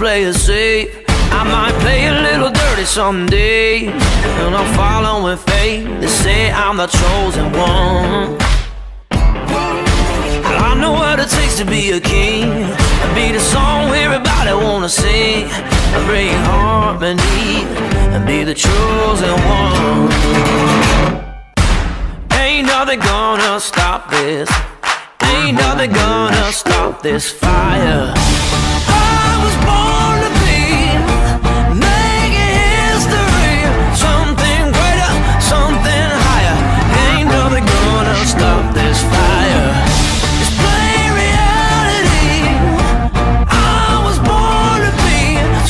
play it safe. I might play a little dirty someday, and I'm following fate. They say I'm the chosen one. I know what it takes to be a king, and be the song everybody wanna sing, and bring harmony, and be the chosen one. Ain't nothing gonna stop this. Ain't nothing gonna stop this fire. I was born to be making history, something greater, something higher. Ain't nothing gonna stop this fire. It's plain reality. I was born to be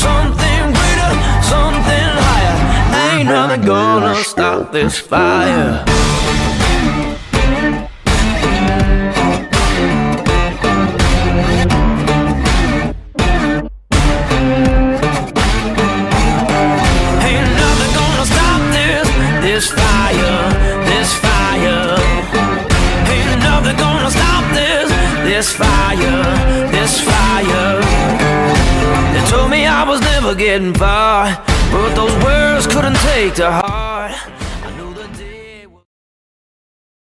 something greater, something higher. Ain't nothing gonna stop this fire. This fire, this fire. Ain't nothing gonna stop this. This fire, this fire. They told me I was never getting far, but those words couldn't take to heart.